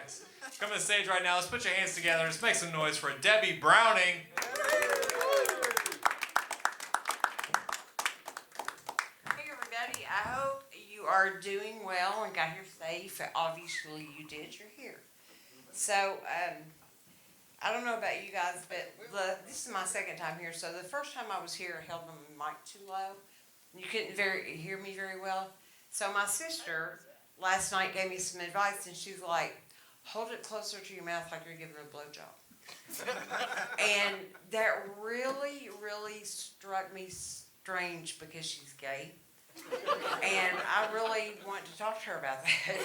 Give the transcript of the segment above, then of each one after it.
friends. Come to the stage right now. Let's put your hands together. Let's make some noise for Debbie Browning. Hey everybody, I hope you are doing well and got here safe. Obviously you did, you're here. So, I don't know about you guys, but this is my second time here. So the first time I was here, I held the mic too low. You couldn't hear me very well. So my sister last night gave me some advice, and she's like, hold it closer to your mouth like you're giving a blowjob. And that really, really struck me strange because she's gay. And I really want to talk to her about that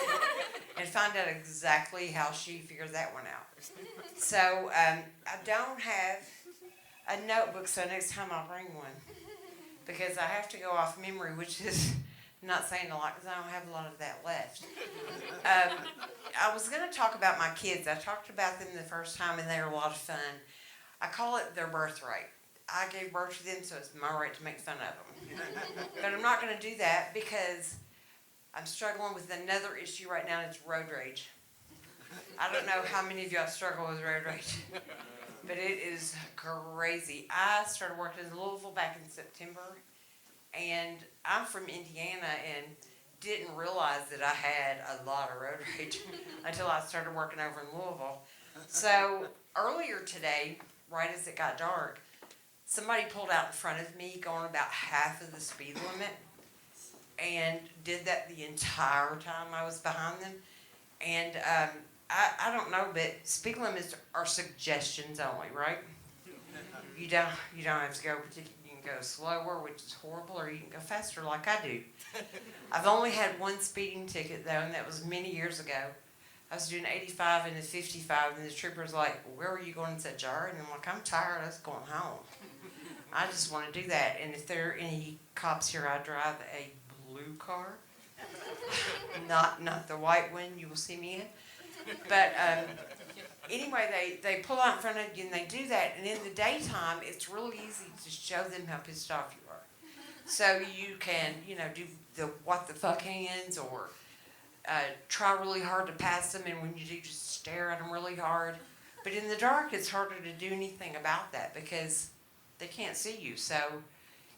and find out exactly how she figures that one out. So I don't have a notebook, so next time I'll bring one. Because I have to go off memory, which is not saying a lot because I don't have a lot of that left. I was going to talk about my kids. I talked about them the first time, and they were a lot of fun. I call it their birthright. I gave birth to them, so it's my right to make fun of them. But I'm not going to do that because I'm struggling with another issue right now, and it's road rage. I don't know how many of y'all struggle with road rage, but it is crazy. I started working in Louisville back in September, and I'm from Indiana and didn't realize that I had a lot of road rage until I started working over in Louisville. So earlier today, right as it got dark, somebody pulled out in front of me going about half of the speed limit and did that the entire time I was behind them. And I don't know, but speed limits are suggestions only, right? You don't have to go particularly. You can go slower, which is horrible, or you can go faster like I do. I've only had one speeding ticket though, and that was many years ago. I was doing 85 and a 55, and the trooper's like, "Where were you going in such a hurry?" And I'm like, "I'm tired. I was going home. I just want to do that." And if there are any cops here, I drive a blue car, not the white one you will see me in. But anyway, they pull out in front of you and they do that. And in the daytime, it's really easy to show them how pissed off you are. So you can, do the what the fuck hands, or try really hard to pass them. And when you do, just stare at them really hard. But in the dark, it's harder to do anything about that because they can't see you. So,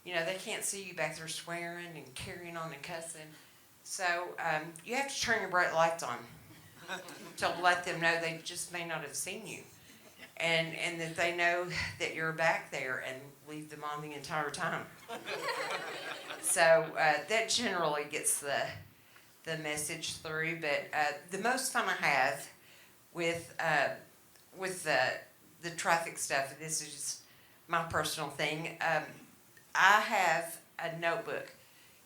they can't see you back there swearing and carrying on and cussing. So you have to turn your bright lights on to let them know they just may not have seen you. And that they know that you're back there, and leave them on the entire time. So that generally gets the message through. But the most fun I have with the traffic stuff, and this is just my personal thing, I have a notebook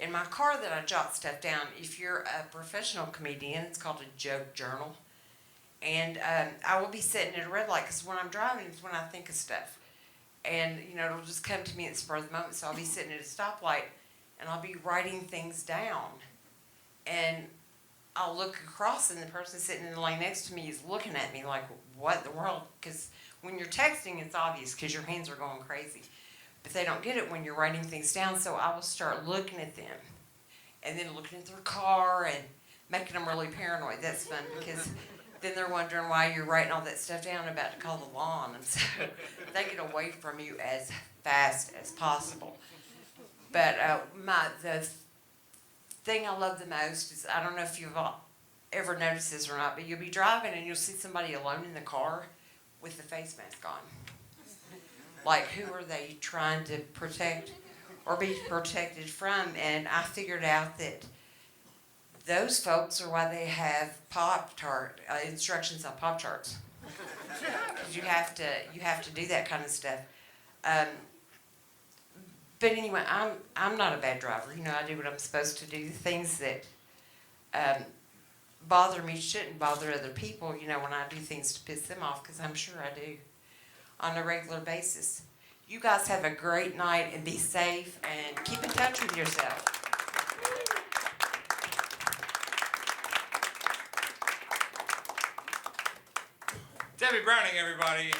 in my car that I jot stuff down. If you're a professional comedian, it's called a joke journal. And I will be sitting at a red light, because when I'm driving is when I think of stuff. And, it'll just come to me at the spur of the moment. So I'll be sitting at a stoplight, and I'll be writing things down. And I'll look across, and the person sitting in the lane next to me is looking at me like, what in the world? Because when you're texting, it's obvious because your hands are going crazy. But they don't get it when you're writing things down. So I will start looking at them, and then looking at their car and making them really paranoid. That's fun, because then they're wondering why you're writing all that stuff down about to call the law on them. So they get away from you as fast as possible. But the thing I love the most is, I don't know if you've ever noticed this or not, but you'll be driving and you'll see somebody alone in the car with the face mask on. Like, who are they trying to protect or be protected from? And I figured out that those folks are why they have Pop-Tart instructions on Pop-Tarts. Because you have to do that kind of stuff. But anyway, I'm not a bad driver. I do what I'm supposed to do. The things that bother me shouldn't bother other people, when I do things to piss them off, because I'm sure I do on a regular basis. You guys have a great night, and be safe, and keep in touch with yourself. Debbie Browning, everybody.